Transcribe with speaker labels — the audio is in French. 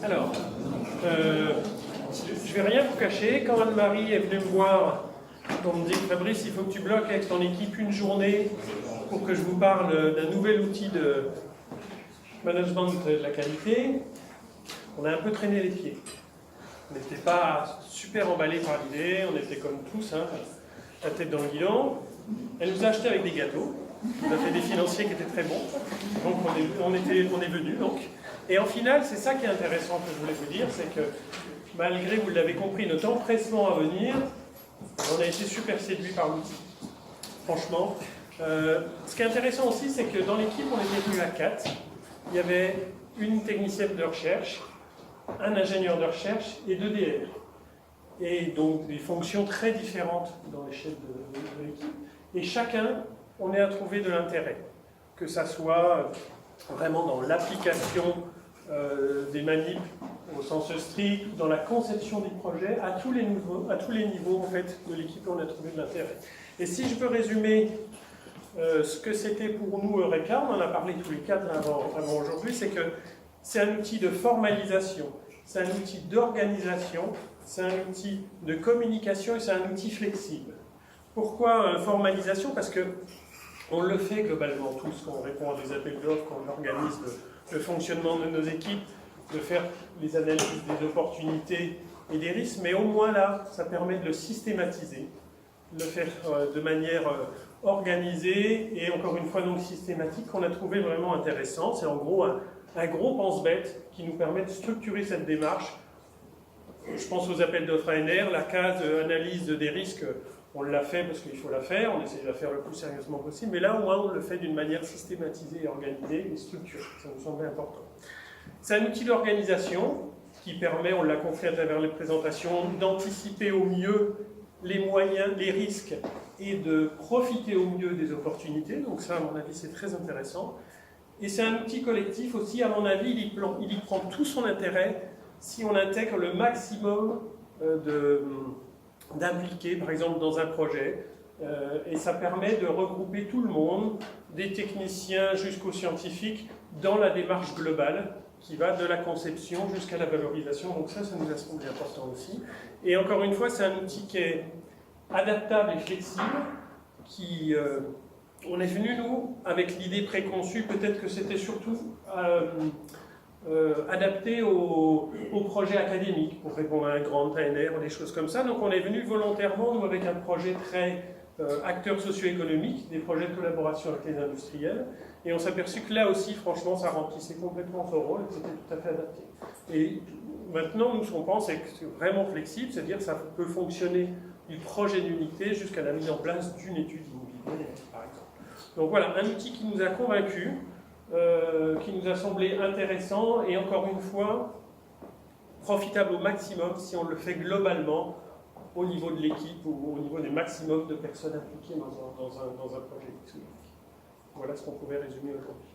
Speaker 1: Alors, je ne vais rien vous cacher. Quand Anne-Marie est venue me voir, on me dit Fabrice, il faut que tu bloques avec ton équipe une journée pour que je vous parle d'un nouvel outil de management de la qualité. On a un peu traîné les pieds. On n'était pas super emballés par l'idée, on était comme tous, hein, la tête dans le guidon. Elle nous a acheté avec des gâteaux. On a fait des financiers qui étaient très bons. Donc on est venus. Et en final, c'est ça qui est intéressant que je voulais vous dire, c'est que malgré, vous l'avez compris, notre empressement à venir, on a été super séduits par l'outil. Franchement. Ce qui est intéressant aussi, c'est que dans l'équipe, on était venus à 4. Il y avait une technicienne de recherche, un ingénieur de recherche et 2 DR. Et donc des fonctions très différentes dans l'échelle de l'équipe. Et chacun, on est à trouver de l'intérêt. Que ça soit vraiment dans l'application des manips au sens strict, dans la conception des projets, à tous les niveaux en fait, de l'équipe, on a trouvé de l'intérêt. Et si je peux résumer ce que c'était pour nous Eureka, on en a parlé tous les 4 avant aujourd'hui, c'est que c'est un outil de formalisation, c'est un outil d'organisation, c'est un outil de communication et c'est un outil flexible. Pourquoi formalisation? Parce que on le fait globalement tous, quand on répond à des appels d'offres, quand on organise le fonctionnement de nos équipes, de faire les analyses des opportunités et des risques, mais au moins là, ça permet de le systématiser, de le faire de manière organisée et encore une fois donc systématique, qu'on a trouvé vraiment intéressant. C'est en gros un gros pense-bête qui nous permet de structurer cette démarche. Je pense aux appels d'offres ANR, la case analyse des risques, on l'a fait parce qu'il faut la faire, on essaie de la faire le plus sérieusement possible, mais là au moins on le fait d'une manière systématisée et organisée et structurée, ça nous semblait important. C'est un outil d'organisation qui permet, on l'a compris à travers les présentations, d'anticiper au mieux les moyens, les risques et de profiter au mieux des opportunités, donc ça à mon avis c'est très intéressant. Et c'est un outil collectif aussi, à mon avis, il y prend tout son intérêt si on intègre le maximum d'impliquer, par exemple, dans un projet. Et ça permet de regrouper tout le monde, des techniciens jusqu'aux scientifiques, dans la démarche globale qui va de la conception jusqu'à la valorisation. Donc ça nous a semblé important aussi. Et encore une fois, c'est un outil qui est adaptable et flexible, qui... on est venu, nous, avec l'idée préconçue, peut-être que c'était surtout adapté aux projets académiques, pour répondre à un grand ANR ou des choses comme ça. Donc on est venu volontairement, nous, avec un projet très acteur socio-économique, des projets de collaboration avec les industriels, et on s'est aperçu que là aussi, franchement, ça remplissait complètement son rôle, et que c'était tout à fait adapté. Et maintenant, nous, ce qu'on pense, c'est que c'est vraiment flexible, c'est-à-dire que ça peut fonctionner du projet d'unité jusqu'à la mise en place d'une étude immobilière, par exemple. Donc voilà, un outil qui nous a convaincus, qui nous a semblé intéressant et encore une fois, profitable au maximum si on le fait globalement au niveau de l'équipe ou au niveau des maximums de personnes impliquées dans un projet. Voilà ce qu'on pouvait résumer aujourd'hui.